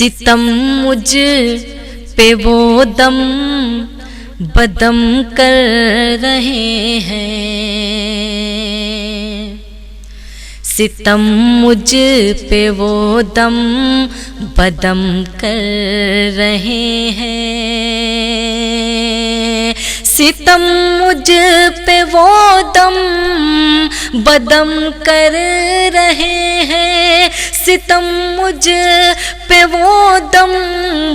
ستم مجھ پہ وہ دم بدم کر رہے ہیں، ستم مجھ پہ وہ دم بدم کر رہے ہیں، ستم مجھ پہ وہ دم بدم کر رہے ہیں، ستم مجھ پہ وہ دم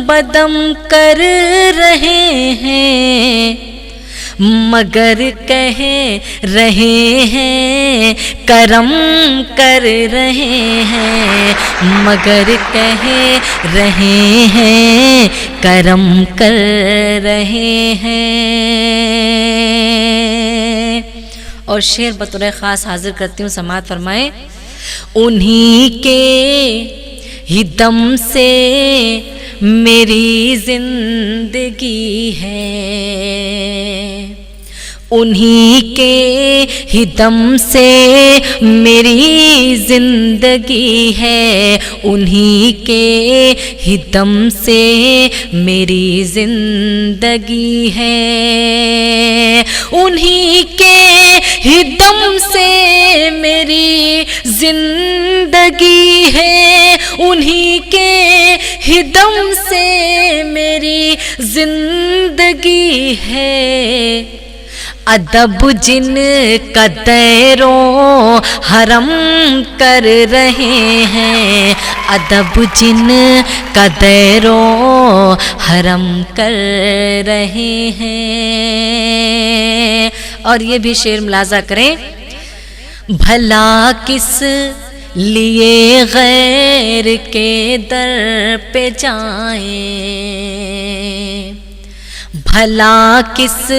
بدم کر رہے ہیں، مگر کہہ رہے ہیں کرم کر رہے ہیں، مگر کہہ رہے ہیں کرم کر رہے ہیں۔ اور شعر بطور خاص حاضر کرتی ہوں، سماعت فرمائیں۔ انہی کے ہی دم سے میری زندگی ہے، انہی کے ہی دم سے میری زندگی ہے، انہی کے ہی دم سے میری زندگی ہے، انہی کے ہی دم سے میری زندگی ہے، انہی کے ہی دم سے میری زندگی ہے۔ ادب جن کا دیر و حرم کر رہے ہیں، ادب جن کا دیر و حرم کر رہے ہیں۔ اور یہ بھی شعر ملاحظہ کریں۔ بھلا کس لیے غیر کے در پہ جائیں، بھلا کس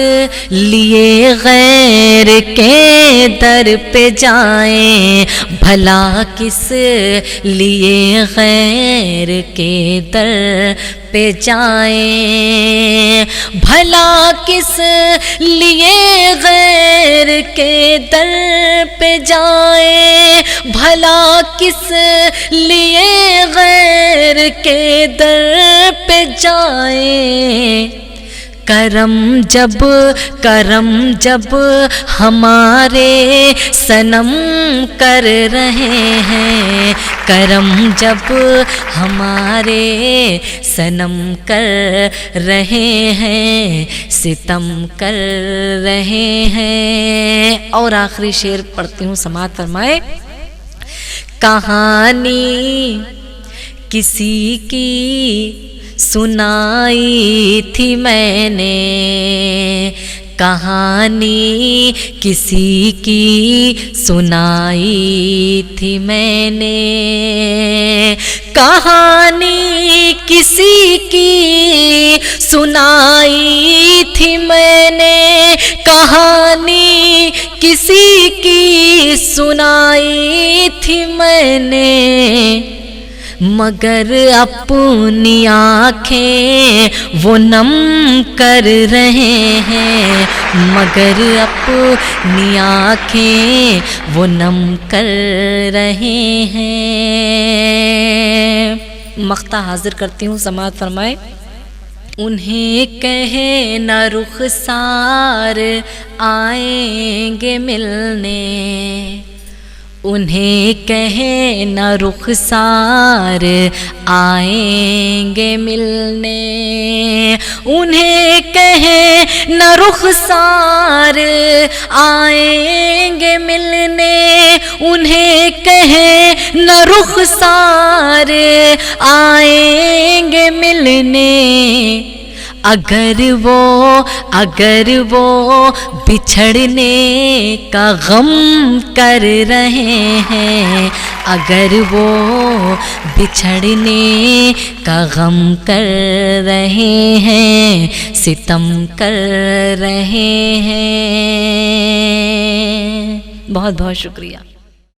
لیے غیر کے در پہ جائیں، بھلا کس لیے غیر کے در پہ جائیں، بھلا کس لیے غیر کے در پہ جائیں، بھلا کس لیے غیر کے در پہ جائیں۔ کرم جب ہمارے صنم کر رہے ہیں، کرم جب ہمارے صنم کر رہے ہیں، ستم کر رہے ہیں۔ اور آخری شعر پڑھتی ہوں، سماعت فرمائے۔ کہانی کسی کی سنائی تھی میں نے، کہانی کسی کی سنائی تھی میں نے، کہانی کسی کی سنائی تھی میں نے، کہانی کسی کی سنائی تھی میں نے، مگر اپنی آنکھیں وہ نم کر رہے ہیں، مگر اپنی آنکھیں وہ نم کر رہے ہیں۔ مقطع حاضر کرتی ہوں، سماعت فرمائے۔ انہیں کہے نہ رخسار آئیں گے ملنے، انہیں کہے نہ رخسار آئیں گے ملنے، انہیں کہے نہ رخسار آئیں گے ملنے، انہیں کہے نہ رخسار آئیں گے ملنے، اگر وہ بچھڑنے کا غم کر رہے ہیں، اگر وہ بچھڑنے کا غم کر رہے ہیں، ستم کر رہے ہیں۔ بہت بہت شکریہ۔